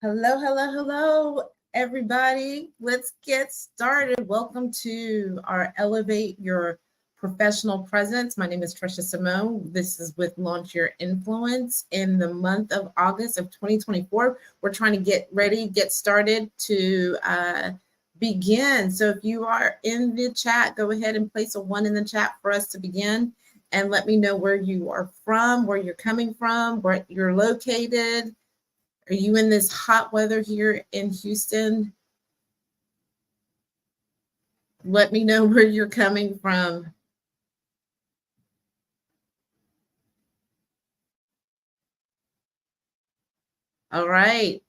Hello, hello, hello, everybody. Let's get started. Welcome to our Elevate Your Professional Presence. My name is Trisha Simone. This is with Launch Your Influence in the month of August of 2024. We're trying to get ready, get started to begin. So if you are in the chat, go ahead and place a 1 in the chat for us to begin and let me know where you are from, where you're coming from, where you're located. Are you in this hot weather here in Houston? Let me know where you're coming from. All right.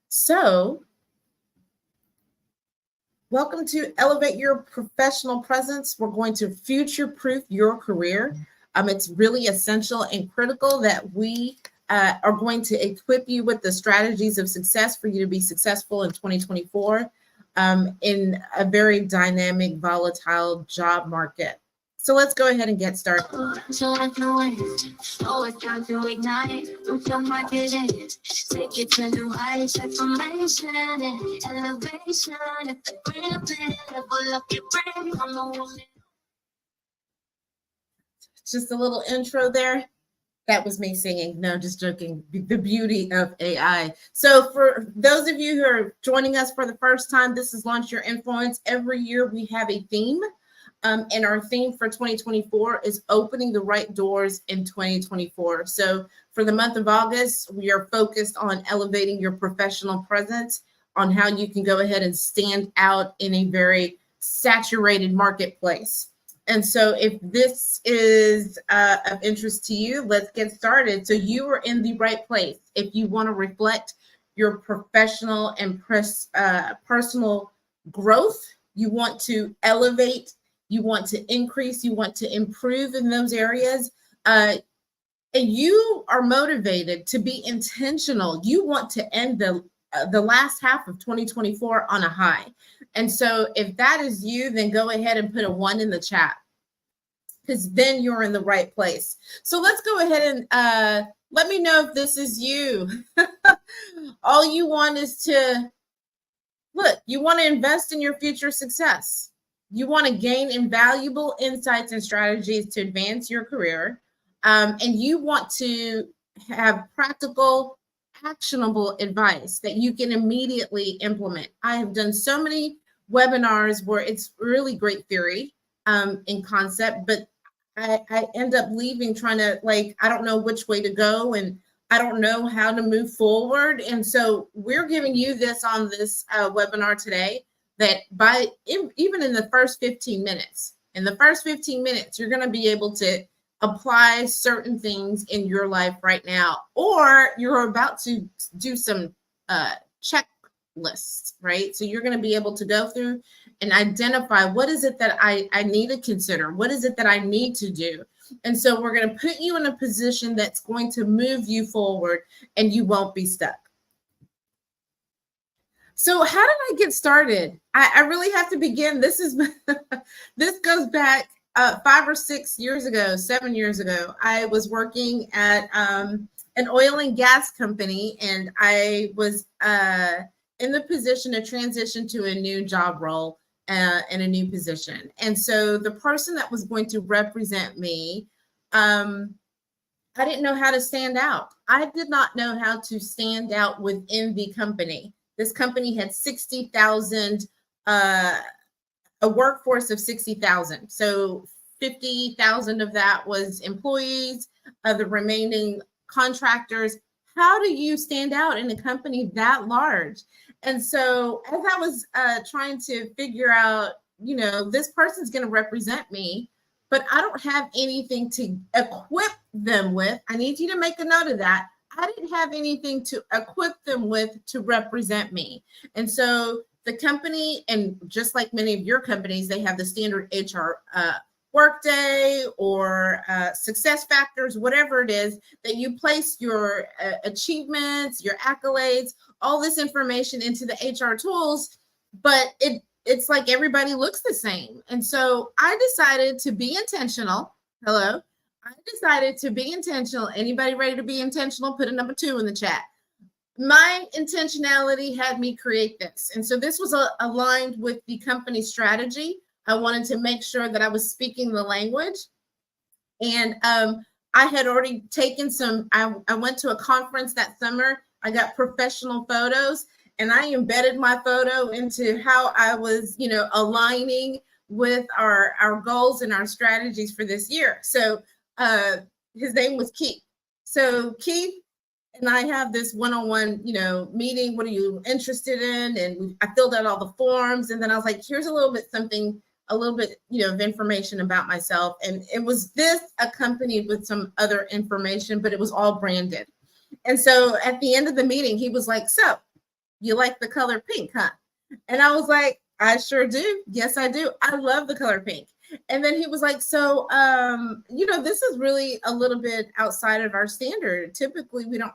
So, welcome to Elevate Your Professional Presence. We're going to future-proof your career. It's really essential and critical that we are going to equip you with the strategies of success for you to be successful in 2024 in a very dynamic, volatile job market. So let's go ahead and get started. Just a little intro there. That was me singing. No, just joking. The beauty of AI. So for those of you who are joining us for the first time, this is Launch Your Influence. Every year we have a theme. And our theme for 2024 is opening the right doors in 2024. So for the month of August, we are focused on elevating your professional presence, on how you can go ahead and stand out in a very saturated marketplace. And so if this is of interest to you, let's get started. So you are in the right place. If you want to reflect your professional and personal growth, you want to elevate, you want to increase, you want to improve in those areas, and you are motivated to be intentional. You want to end the last half of 2024 on a high. And so if that is you, then go ahead and put a 1 in the chat, because then you're in the right place. So let's go ahead and let me know if this is you. All you want is to look, you want to invest in your future success. You want to gain invaluable insights and strategies to advance your career. And you want to have practical, actionable advice that you can immediately implement. I have done so many webinars where it's really great theory in concept, but I end up leaving trying to, like, I don't know which way to go and I don't know how to move forward. And so we're giving you this on this webinar today, that by even in the first 15 minutes, you're going to be able to apply certain things in your life right now, or you're about to do some checklists, right? So you're going to be able to go through and identify what is it that I need to consider, what is it that I need to do. And so we're going to put you in a position that's going to move you forward and you won't be stuck. So how did I get started? I really have to begin. This goes back 5 or 6 years ago, 7 years ago. I was working at an oil and gas company, and I was in the position to transition to a new job role in a new position. And so the person that was going to represent me, I didn't know how to stand out. I did not know how to stand out within the company. This company had 60,000, a workforce of 60,000. So 50,000 of that was employees, the remaining contractors. How do you stand out in a company that large? And so as I was trying to figure out, this person's going to represent me, but I don't have anything to equip them with. I need you to make a note of that. I didn't have anything to equip them with to represent me. And so the company, and just like many of your companies, they have the standard HR Workday or Success Factors, whatever it is, that you place your achievements, your accolades, all this information into the HR tools, but it's like everybody looks the same. And so I decided to be intentional. Hello. I decided to be intentional. Anybody ready to be intentional? Put a number 2 in the chat. My intentionality had me create this. And so this was aligned with the company strategy. I wanted to make sure that I was speaking the language. And I had already taken I went to a conference that summer. I got professional photos and I embedded my photo into how I was, aligning with our goals and our strategies for this year. So his name was Keith. So Keith and I have this one-on-one, meeting. What are you interested in? And I filled out all the forms. And then I was like, here's a little bit of information about myself. And it was this accompanied with some other information, but it was all branded. And so at the end of the meeting, he was like, so you like the color pink, huh? And I was like, I sure do. Yes, I do. I love the color pink. And then he was like, so, this is really a little bit outside of our standard. Typically, we don't,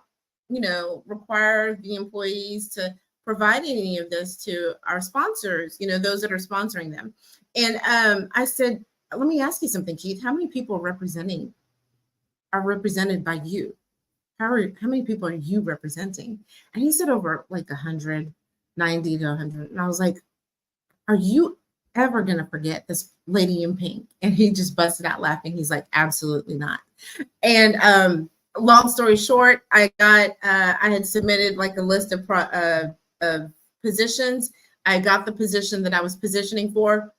require the employees to provide any of this to our sponsors, those that are sponsoring them. And I said, let me ask you something, Keith. How many people are represented by you? How many people are you representing? And he said over like 190 to 100. And I was like, are you ever going to forget this lady in pink? And he just busted out laughing. He's like, absolutely not. And long story short, I had submitted like a list of positions. I got the position that I was positioning for.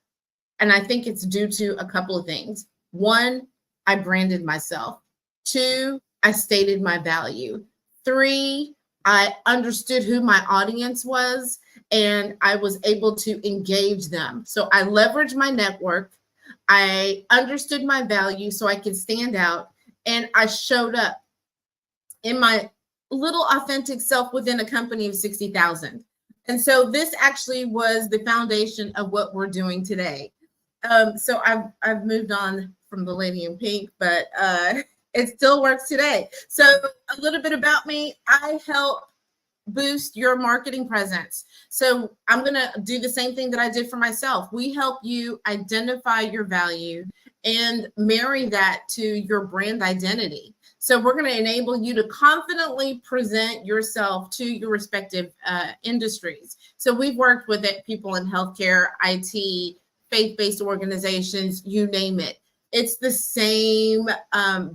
And I think it's due to a couple of things. 1, I branded myself. 2, I stated my value. 3, I understood who my audience was and I was able to engage them. So I leveraged my network. I understood my value so I could stand out, and I showed up in my little authentic self within a company of 60,000. And so this actually was the foundation of what we're doing today. So I've moved on from the lady in pink, but it still works today. So a little bit about me. I help boost your marketing presence. So I'm going to do the same thing that I did for myself. We help you identify your value and marry that to your brand identity. So we're going to enable you to confidently present yourself to your respective industries. So we've worked with people in healthcare, IT, faith-based organizations, you name it. It's the same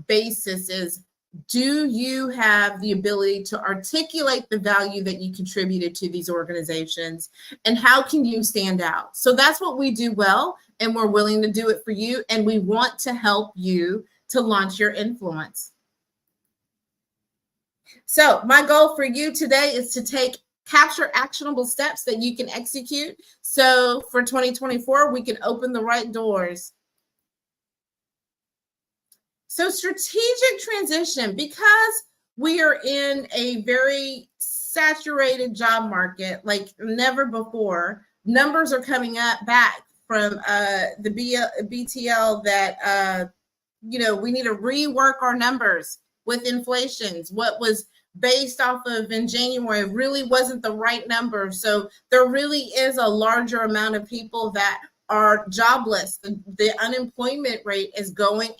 basis as, do you have the ability to articulate the value that you contributed to these organizations, and how can you stand out? So that's what we do well, and we're willing to do it for you, and we want to help you to launch your influence. So my goal for you today is to capture actionable steps that you can execute. So for 2024, we can open the right doors. So strategic transition, because we are in a very saturated job market like never before. Numbers are coming back from the BTL that, we need to rework our numbers with inflations. What was based off of in January really wasn't the right number. So there really is a larger amount of people that are jobless. The unemployment rate is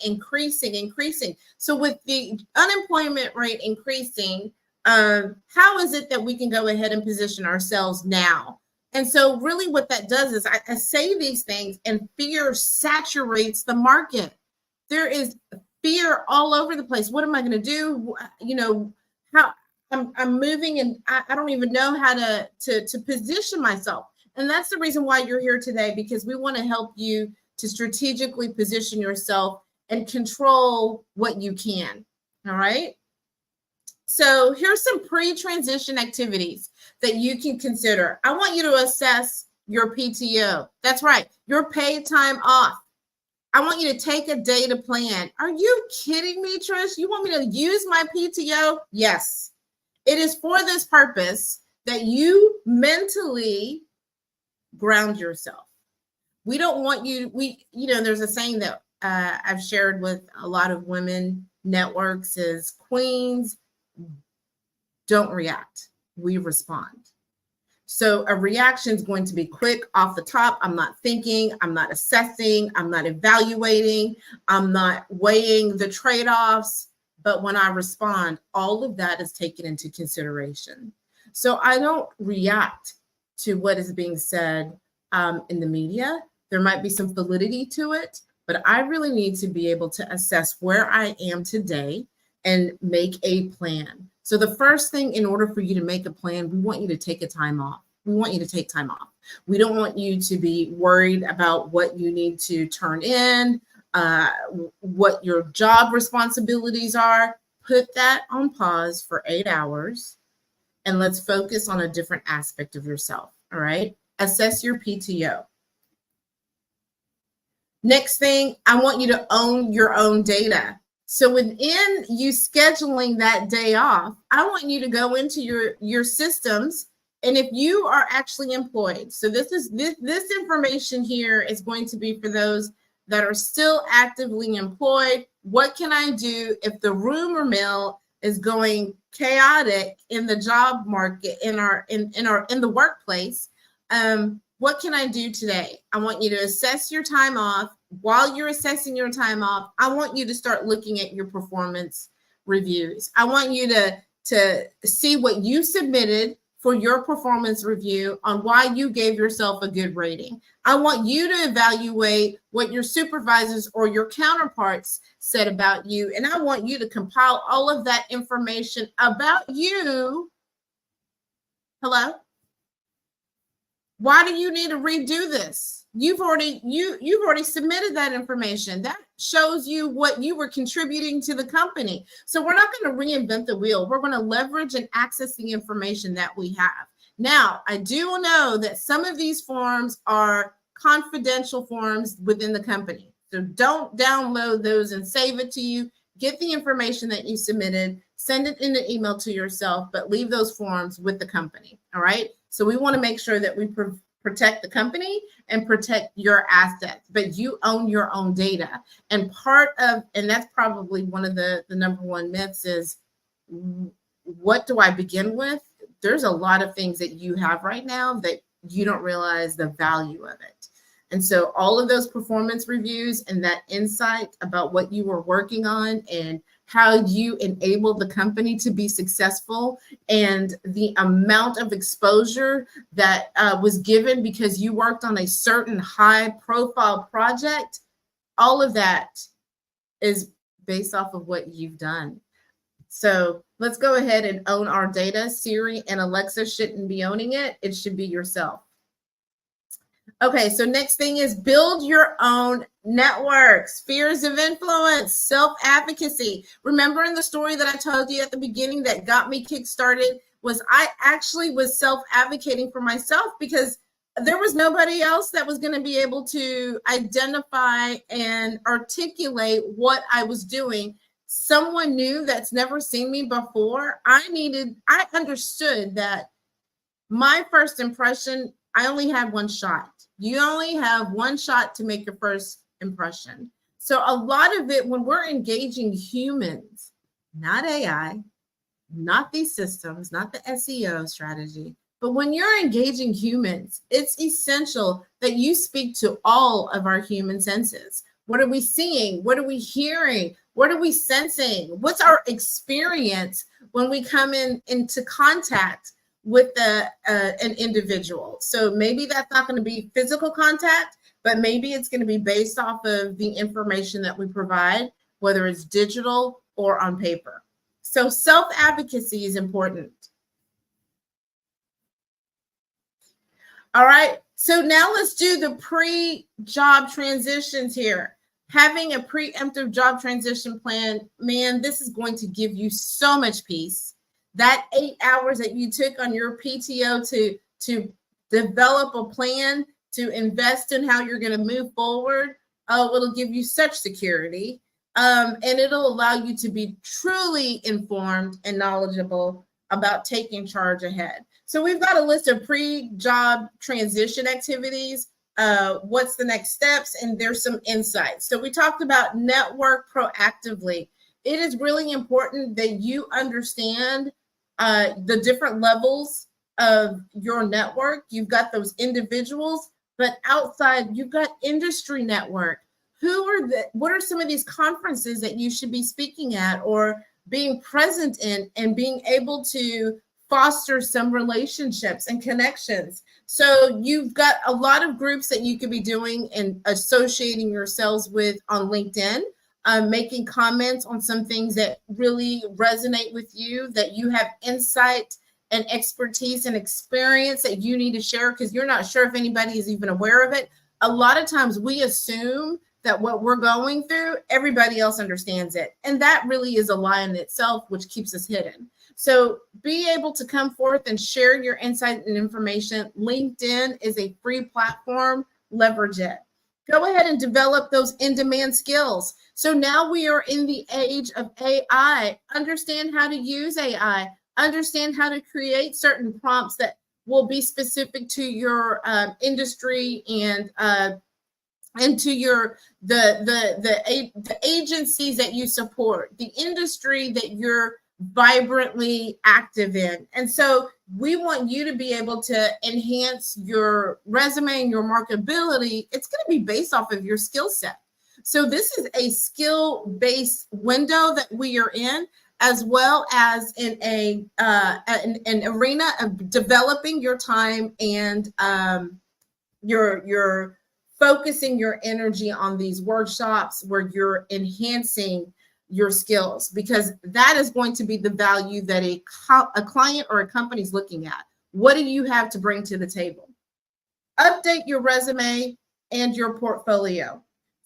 increasing. So with the unemployment rate increasing, how is it that we can go ahead and position ourselves now? And so really what that does is I say these things, and fear saturates the market. There is fear all over the place. What am I going to do? How I'm moving, and I don't even know how to position myself. And that's the reason why you're here today, because we want to help you to strategically position yourself and control what you can. All right. So here's some pre-transition activities that you can consider. I want you to assess your PTO. That's right, your paid time off. I want you to take a day to plan. Are you kidding me, Trish? You want me to use my PTO? Yes. It is for this purpose, that you mentally ground yourself. We don't want you, there's a saying that I've shared with a lot of women networks is, queens don't react, we respond. So a reaction is going to be quick off the top. I'm not thinking, I'm not assessing, I'm not evaluating, I'm not weighing the trade-offs. But when I respond, all of that is taken into consideration. So I don't react to what is being said in the media. There might be some validity to it, but I really need to be able to assess where I am today and make a plan. So the first thing, in order for you to make a plan, we want you to take a time off. We want you to take time off. We don't want you to be worried about what you need to turn in, what your job responsibilities are. Put that on pause for 8 hours and let's focus on a different aspect of yourself. All right. Assess your PTO. Next thing, I want you to own your own data. So within you scheduling that day off, I want you to go into your systems. And if you are actually employed, so this information here is going to be for those that are still actively employed. What can I do if the rumor mill is going chaotic in the job market, in the workplace? What can I do today? I want you to assess your time off. While you're assessing your time off, I want you to start looking at your performance reviews. I want you to see what you submitted for your performance review on why you gave yourself a good rating. I want you to evaluate what your supervisors or your counterparts said about you. And I want you to compile all of that information about you. Hello? Why do you need to redo this? You've already submitted that information. That shows you what you were contributing to the company. So we're not going to reinvent the wheel. We're going to leverage and access the information that we have. Now, I do know that some of these forms are confidential forms within the company. So don't download those and save it to you. Get the information that you submitted, send it in an email to yourself, but leave those forms with the company. All right. So we want to make sure that we protect the company and protect your assets, but you own your own data. And that's probably one of the number one myths is, what do I begin with? There's a lot of things that you have right now that you don't realize the value of it. And so all of those performance reviews and that insight about what you were working on and how you enabled the company to be successful and the amount of exposure that was given because you worked on a certain high profile project, all of that is based off of what you've done. So let's go ahead and own our data. Siri and Alexa shouldn't be owning it. It should be yourself. Okay, so next thing is build your own network, spheres of influence, self-advocacy. Remember in the story that I told you at the beginning that got me kickstarted was I actually was self-advocating for myself because there was nobody else that was going to be able to identify and articulate what I was doing. Someone new that's never seen me before. I understood that my first impression, I only had one shot. You only have one shot to make your first impression. So a lot of it, when we're engaging humans, not AI, not these systems, not the SEO strategy, but when you're engaging humans, it's essential that you speak to all of our human senses. What are we seeing? What are we hearing? What are we sensing? What's our experience when we come into contact with an individual? So maybe that's not going to be physical contact, but maybe it's going to be based off of the information that we provide, whether it's digital or on paper. So self-advocacy is important. All right, so now let's do the pre-job transitions here. Having a preemptive job transition plan, man, this is going to give you so much peace. That 8 hours that you took on your PTO to develop a plan, to invest in how you're going to move forward, it'll give you such security. And it'll allow you to be truly informed and knowledgeable about taking charge ahead. So we've got a list of pre-job transition activities. What's the next steps? And there's some insights. So we talked about network proactively. It is really important that you understand the different levels of your network, you've got those individuals, but outside you've got industry network. What are some of these conferences that you should be speaking at or being present in, and being able to foster some relationships and connections? So you've got a lot of groups that you could be doing and associating yourselves with on LinkedIn, making comments on some things that really resonate with you, that you have insight and expertise and experience that you need to share because you're not sure if anybody is even aware of it. A lot of times we assume that what we're going through, everybody else understands it. And that really is a lie in itself, which keeps us hidden. So be able to come forth and share your insight and information. LinkedIn is a free platform. Leverage it. Go ahead and develop those in-demand skills. So now we are in the age of AI. Understand how to use AI. Understand how to create certain prompts that will be specific to your industry and to your the agencies that you support, the industry that you're vibrantly active in. And so we want you to be able to enhance your resume and your marketability. It's going to be based off of your skill set. So this is a skill-based window that we are in, as well as in an arena of developing your time and your focusing your energy on these workshops where you're enhancing your skills, because that is going to be the value that a client or a company is looking at. What do you have to bring to the table? Update your resume and your portfolio.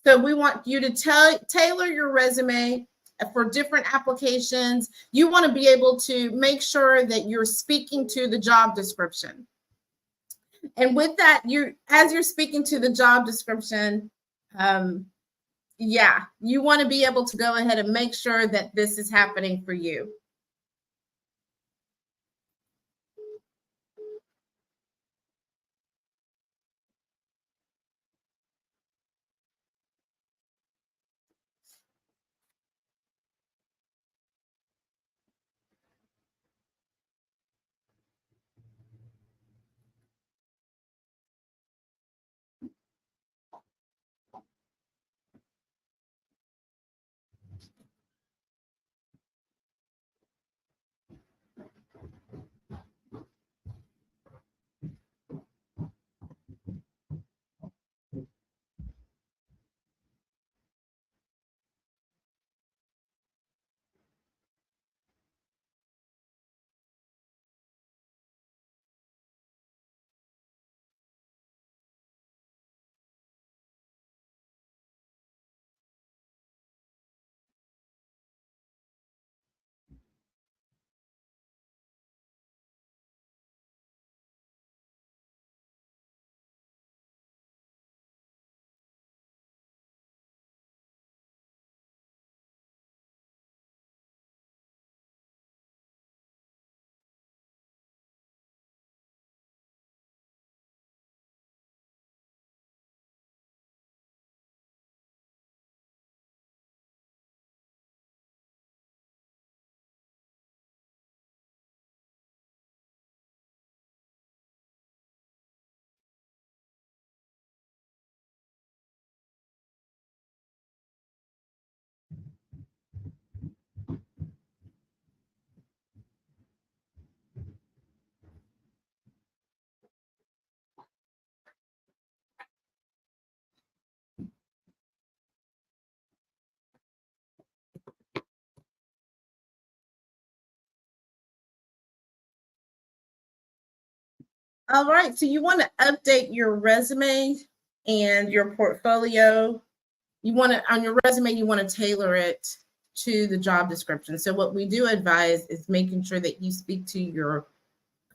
So we want you to tailor your resume for different applications. You want to be able to make sure that you're speaking to the job description. And with that, as you're speaking to the job description, you want to be able to go ahead and make sure that this is happening for you. All right, so you want to update your resume and your portfolio. You want to, on your resume, you want to tailor it to the job description. So what we do advise is making sure that you speak to your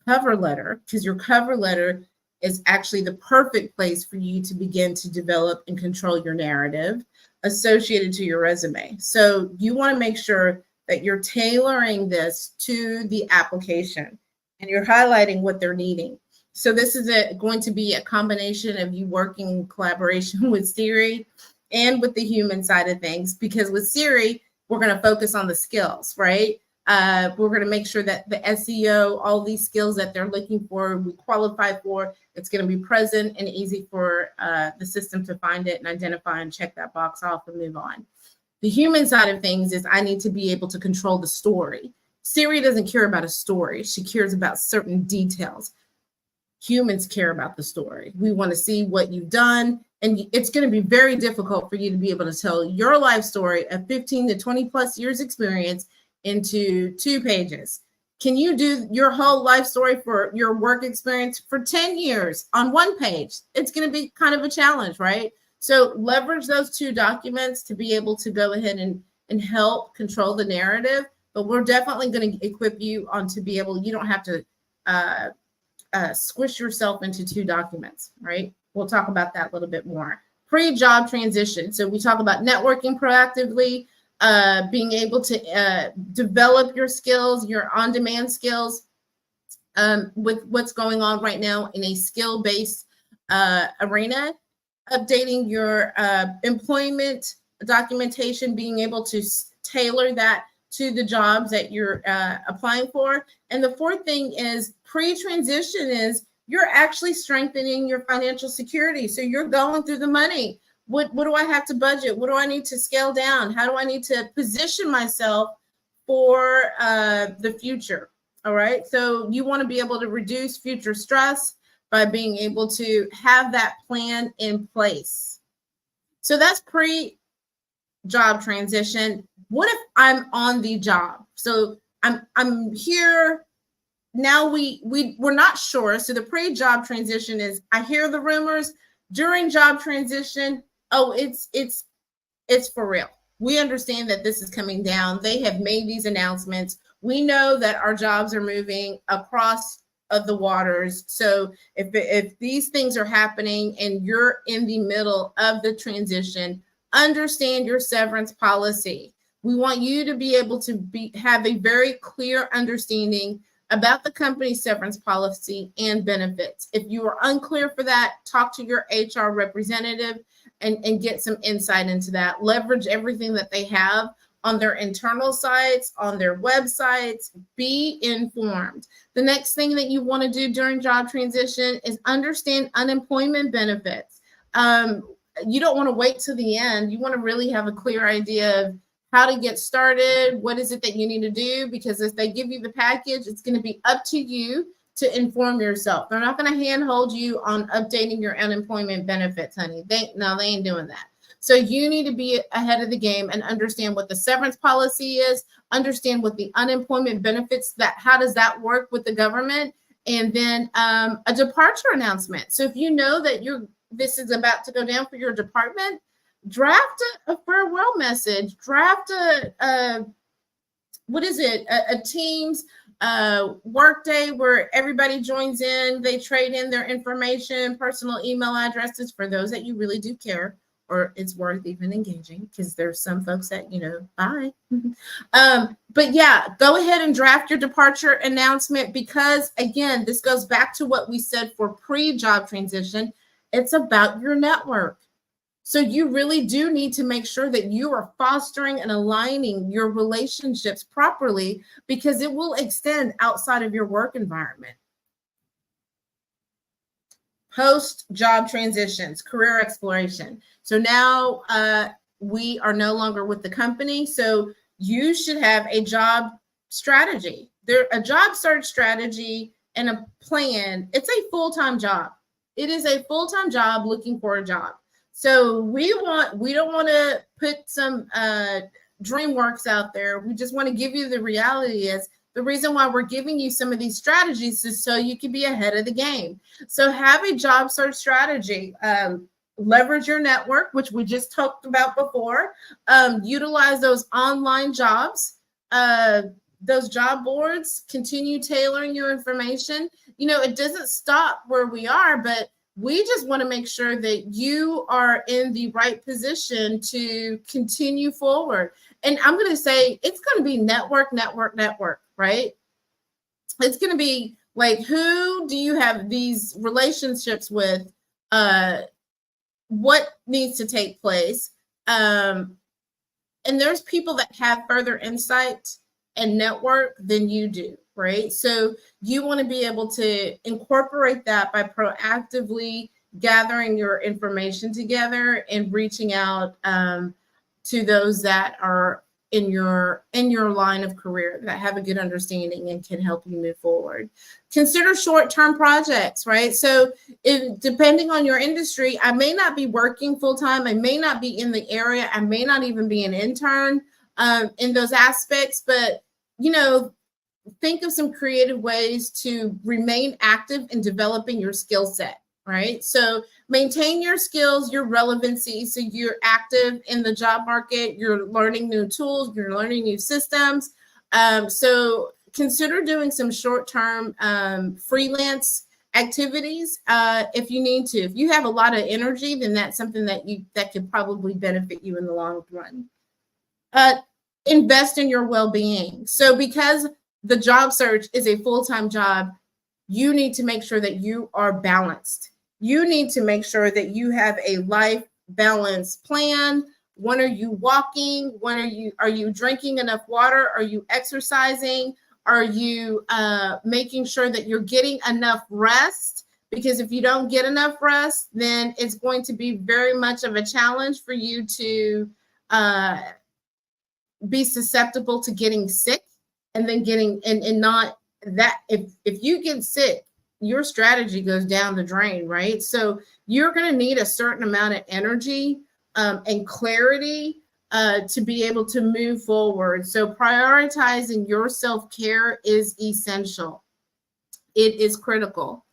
cover letter, because your cover letter is actually the perfect place for you to begin to develop and control your narrative associated to your resume. So you want to make sure that you're tailoring this to the application and you're highlighting what they're needing. So this is going to be a combination of you working in collaboration with Siri and with the human side of things, because with Siri, we're going to focus on the skills, right? We're going to make sure that the SEO, all these skills that they're looking for, we qualify for. It's going to be present and easy for the system to find it and identify and check that box off and move on. The human side of things is I need to be able to control the story. Siri doesn't care about a story. She cares about certain details. Humans care about the story. We want to see what you've done. And it's going to be very difficult for you to be able to tell your life story of 15 to 20 plus years experience into 2 pages. Can you do your whole life story for your work experience for 10 years on 1 page? It's going to be kind of a challenge, right? So leverage those 2 documents to be able to go ahead and help control the narrative. But we're definitely going to equip you on to be able, you don't have to squish yourself into 2 documents, right? We'll talk about that a little bit more. Pre-job transition. So we talk about networking proactively, being able to develop your skills, your on-demand skills with what's going on right now in a skill-based arena, updating your employment documentation, being able to tailor that to the jobs that you're applying for. And the 4th thing is pre-transition is you're actually strengthening your financial security. So you're going through the money. What do I have to budget? What do I need to scale down? How do I need to position myself for the future? All right. So you want to be able to reduce future stress by being able to have that plan in place. So that's pre-job transition. What if I'm on the job? So I'm here. Now we're not sure. So the pre-job transition is I hear the rumors during job transition. Oh, it's for real. We understand that this is coming down. They have made these announcements. We know that our jobs are moving across of the waters. So if these things are happening and you're in the middle of the transition, understand your severance policy. We want you to be able to have a very clear understanding about the company's severance policy and benefits. If you are unclear for that, talk to your HR representative and get some insight into that. Leverage everything that they have on their internal sites, on their websites. Be informed. The next thing that you want to do during job transition is understand unemployment benefits. You don't want to wait till the end. You want to really have a clear idea of how to get started, what is it that you need to do, because if they give you the package, it's going to be up to you to inform yourself. They're not going to handhold you on updating your unemployment benefits, honey. They ain't doing that. So you need to be ahead of the game and understand what the severance policy is, understand what the unemployment benefits, how does that work with the government, and then a departure announcement. So if you know that this is about to go down for your department, draft a farewell message, draft a Teams workday where everybody joins in, they trade in their information, personal email addresses for those that you really do care, or it's worth even engaging, because there's some folks that, bye. But yeah, go ahead and draft your departure announcement, because again, this goes back to what we said for pre-job transition. It's about your network. So you really do need to make sure that you are fostering and aligning your relationships properly, because it will extend outside of your work environment. Post-job transitions, career exploration. So now we are no longer with the company. So you should have a job strategy. A job search strategy and a plan. It's a full-time job. It is a full-time job looking for a job. So we don't want to put some DreamWorks out there. We just want to give you the reality is the reason why we're giving you some of these strategies is so you can be ahead of the game. So have a job search strategy. Leverage your network, which we just talked about before. Utilize those online jobs, those job boards. Continue tailoring your information. It doesn't stop where we are, but we just want to make sure that you are in the right position to continue forward. And I'm going to say it's going to be network, right? It's going to be like, who do you have these relationships with? What needs to take place? And there's people that have further insight and network than you do, right? So you want to be able to incorporate that by proactively gathering your information together and reaching out to those that are in your line of career that have a good understanding and can help you move forward. Consider short-term projects, right? So depending on your industry, I may not be working full-time, I may not be in the area, I may not even be an intern in those aspects, but think of some creative ways to remain active in developing your skill set, right? So maintain your skills, your relevancy. So you're active in the job market, you're learning new tools, you're learning new systems. So consider doing some short-term freelance activities if you need to. If you have a lot of energy, then that's something that could probably benefit you in the long run. Invest in your well-being. So because the job search is a full-time job, you need to make sure that you are balanced. You need to make sure that you have a life balance plan. When are you walking? When are you drinking enough water? Are you exercising? Are you making sure that you're getting enough rest? Because if you don't get enough rest, then it's going to be very much of a challenge for you to be susceptible to getting sick and then getting and not that if you get sick, your strategy goes down the drain, right? So you're going to need a certain amount of energy and clarity to be able to move forward. So prioritizing your self-care is essential. It is critical.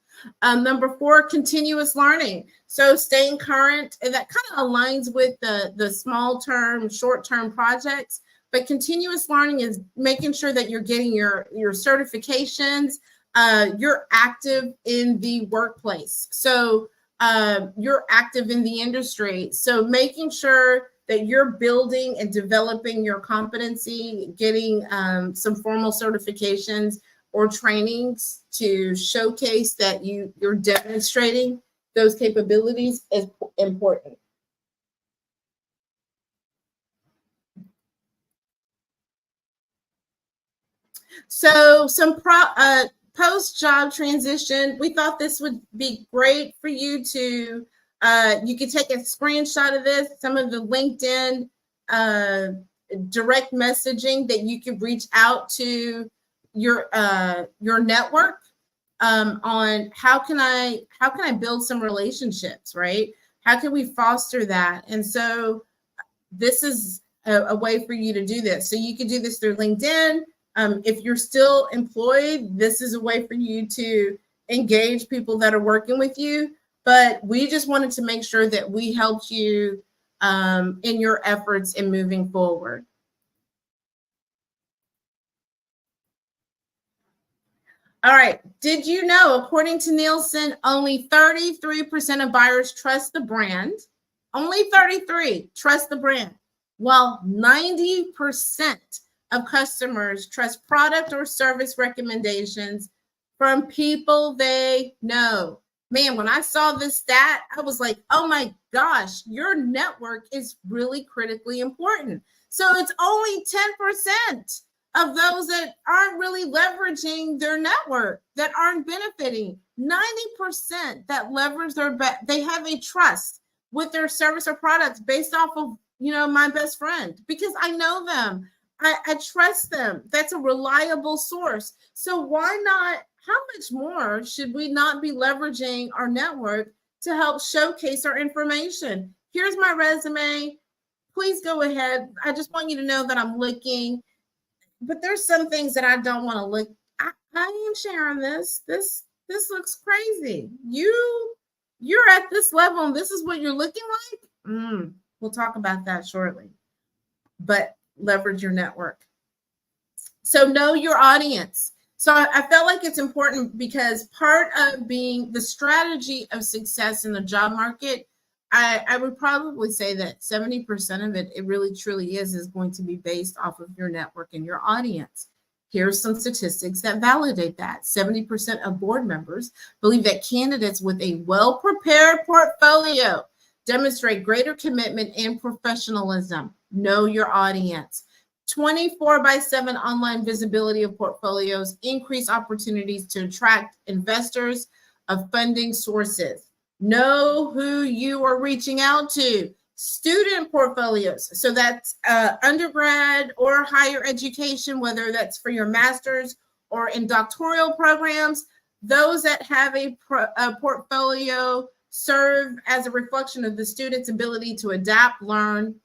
Number 4, continuous learning. So staying current, and that kind of aligns with the small term, short term projects. But continuous learning is making sure that you're getting your certifications. You're active in the workplace. So you're active in the industry. So making sure that you're building and developing your competency, getting some formal certifications or trainings to showcase that you're demonstrating those capabilities is important. So some post-job transition, we thought this would be great for you to, you could take a screenshot of this, some of the LinkedIn direct messaging that you could reach out to your network on how can I build some relationships, right? How can we foster that? And so this is a way for you to do this. So you can do this through LinkedIn. If you're still employed, this is a way for you to engage people that are working with you. But we just wanted to make sure that we helped you in your efforts in moving forward. All right. Did you know, according to Nielsen, only 33% of buyers trust the brand? Only 33 trust the brand, while 90% of customers trust product or service recommendations from people they know. Man, when I saw this stat, I was like, oh my gosh, your network is really critically important. So it's only 10% of those that aren't really leveraging their network, that aren't benefiting. 90% that leverage they have a trust with their service or products based off of, my best friend, because I know them. I trust them. That's a reliable source. So why not? How much more should we not be leveraging our network to help showcase our information? Here's my resume. Please go ahead. I just want you to know that I'm looking, but there's some things that I don't want to look. I ain't sharing this. This looks crazy. You're at this level and this is what you're looking like. We'll talk about that shortly. But leverage your network. So know your audience. So I felt like it's important because part of being the strategy of success in the job market, I would probably say that 70% of it really truly is going to be based off of your network and your audience. Here's some statistics that validate that. 70% of board members believe that candidates with a well-prepared portfolio demonstrate greater commitment and professionalism. Know your audience. 24/7 online visibility of portfolios, increase opportunities to attract investors of funding sources. Know who you are reaching out to. Student portfolios. So that's undergrad or higher education, whether that's for your master's or in doctoral programs. Those that have a portfolio serve as a reflection of the student's ability to adapt, learn,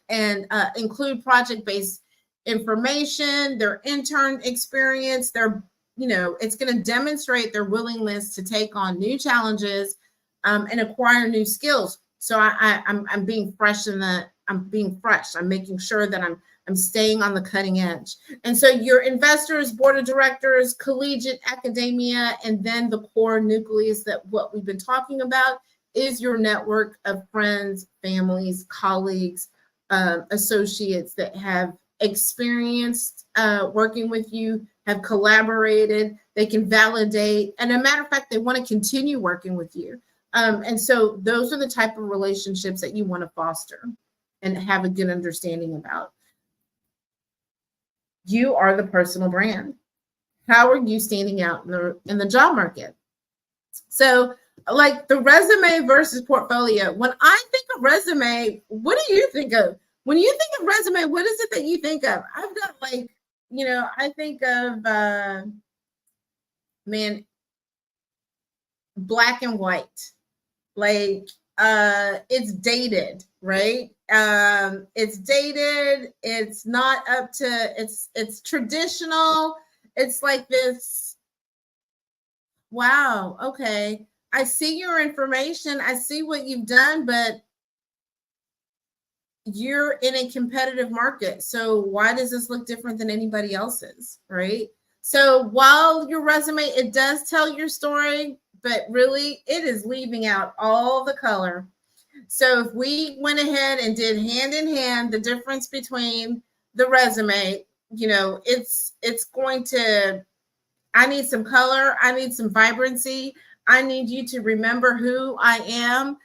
and include project-based information, their intern experience, it's going to demonstrate their willingness to take on new challenges and acquire new skills. So I'm being fresh I'm making sure that I'm staying on the cutting edge. And so your investors, board of directors, collegiate academia, and then the core nucleus that what we've been talking about is your network of friends, families, colleagues, associates that have experienced working with you, have collaborated, they can validate, and a matter of fact, they want to continue working with you. And so those are the type of relationships that you want to foster and have a good understanding about. You are the personal brand. How are you standing out in the job market? So like the resume versus portfolio. When I think of resume, what do you think of? When you think of resume, what is it that you think of? I've got I think of, black and white. It's dated, right? It's dated. It's not up to, it's traditional. It's like this. Wow. Okay. I see your information. I see what you've done, but you're in a competitive market. So why does this look different than anybody else's, right? So while your resume, it does tell your story, but really it is leaving out all the color. So if we went ahead and did hand in hand the difference between the resume, it's going to, I need some color, I need some vibrancy, I need you to remember who I am,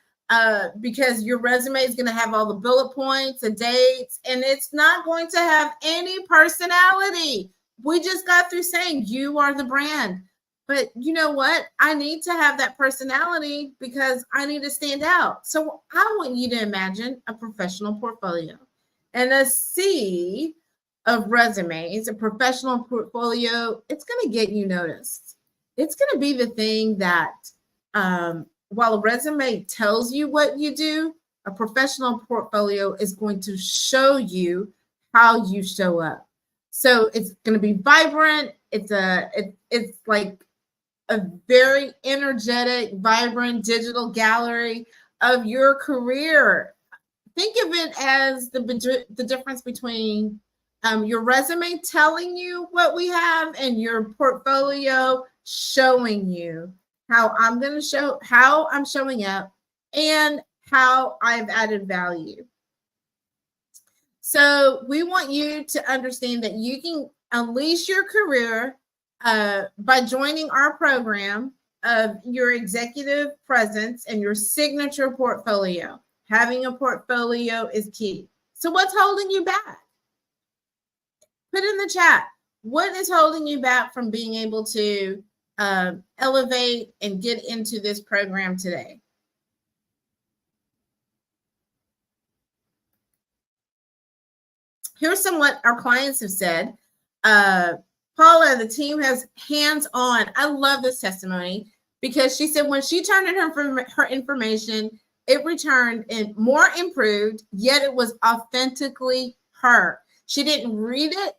because your resume is going to have all the bullet points and dates, and it's not going to have any personality. We just got through saying you are the brand. But you know what? I need to have that personality because I need to stand out. So I want you to imagine a professional portfolio and a sea of resumes, a professional portfolio. It's going to get you noticed. It's going to be the thing that, while a resume tells you what you do, a professional portfolio is going to show you how you show up. So it's going to be vibrant. It's like a very energetic, vibrant digital gallery of your career. Think of it as the difference between your resume telling you what we have and your portfolio showing you how I'm showing up and how I've added value. So we want you to understand that you can unleash your career by joining our program of your executive presence and your signature portfolio. Having a portfolio is key. So what's holding you back? Put in the chat. What is holding you back from being able to elevate and get into this program today? Here's some what our clients have said. Paula, the team has hands-on. I love this testimony because she said when she turned in her information, it returned and more improved, yet it was authentically her. She didn't read it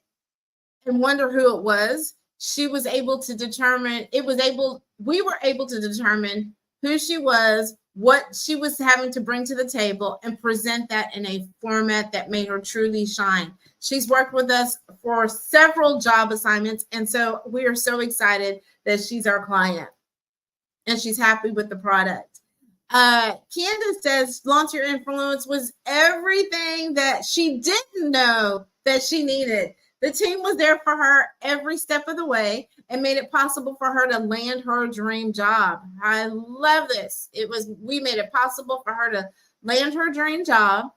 and wonder who it was. She was able to determine, we were able to determine who she was, what she was having to bring to the table, and present that in a format that made her truly shine. She's worked with us for several job assignments, and so we are so excited that she's our client, and she's happy with the product. Candace says, Launch Your Influence was everything that she didn't know that she needed. The team was there for her every step of the way and made it possible for her to land her dream job. I love this. We made it possible for her to land her dream job.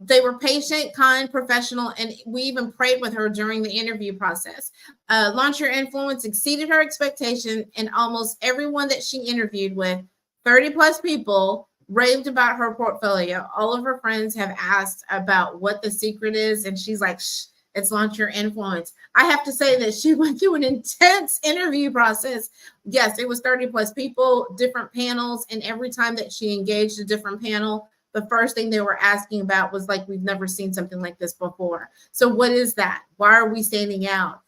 They were patient, kind, professional, and we even prayed with her during the interview process. Launch Your Influence exceeded her expectation, and almost everyone that she interviewed with, 30 plus people, raved about her portfolio. All of her friends have asked about what the secret is, and she's like, shh, it's Launch Your Influence. I have to say that she went through an intense interview process. Yes, it was 30 plus people, different panels, and every time that she engaged a different panel, the first thing they were asking about was like, we've never seen something like this before. So what is that? Why are we standing out?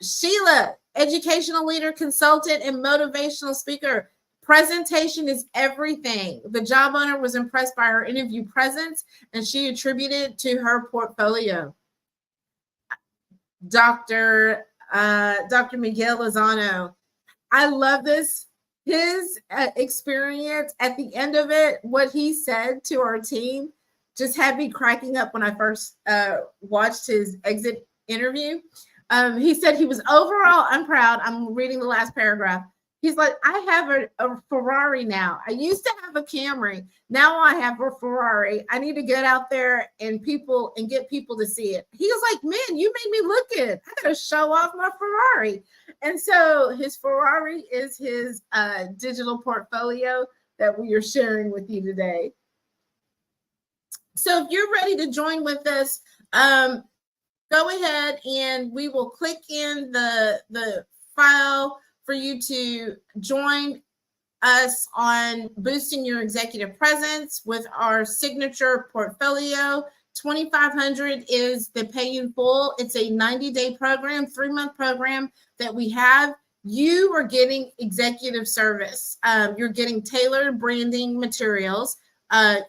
Sheila, educational leader, consultant, and motivational speaker. Presentation is everything. The job owner was impressed by her interview presence, and she attributed to her portfolio. Dr. Miguel Lozano. I love this. His experience at the end of it, what he said to our team just had me cracking up when I first watched his exit interview. He said he was overall, I'm proud. I'm reading the last paragraph. He's like, I have a Ferrari now. I used to have a Camry. Now I have a Ferrari. I need to get out there and get people to see it. He was like, man, you made me look good. I got to show off my Ferrari. And so his Ferrari is his digital portfolio that we are sharing with you today. So if you're ready to join with us, go ahead and we will click in the file for you to join us on boosting your executive presence with our signature portfolio. 2,500 is the pay in full. It's a 90-day program, 3-month program that we have. You are getting executive service. You're getting tailored branding materials,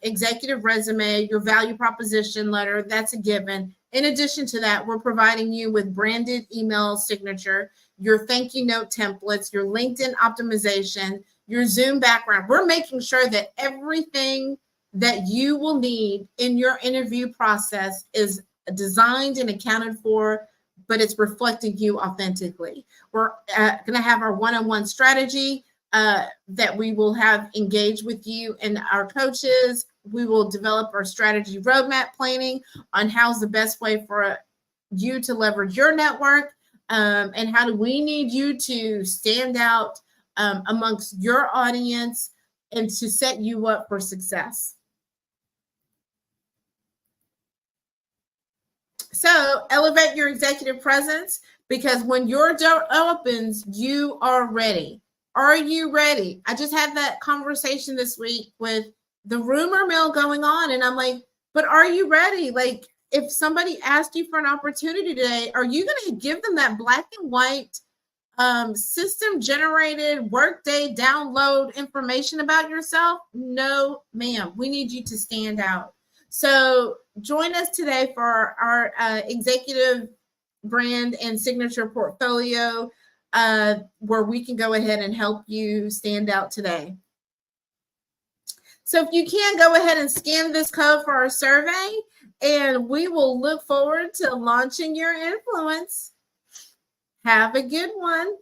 executive resume, your value proposition letter. That's a given. In addition to that, we're providing you with branded email signature, your thank you note templates, your LinkedIn optimization, your Zoom background. We're making sure that everything that you will need in your interview process is designed and accounted for, but it's reflecting you authentically. We're going to have our one-on-one strategy that we will have engaged with you and our coaches. We will develop our strategy roadmap planning on how's the best way for you to leverage your network. And how do we need you to stand out amongst your audience and to set you up for success. So elevate your executive presence, because when your door opens, you are ready. Are you ready? I just had that conversation this week with the rumor mill going on, and I'm like, but are you ready? Like, if somebody asked you for an opportunity today, are you going to give them that black and white system generated workday download information about yourself? No, ma'am. We need you to stand out. So join us today for our executive brand and signature portfolio where we can go ahead and help you stand out today. So if you can, go ahead and scan this code for our survey, and we will look forward to launching your influence. Have a good one.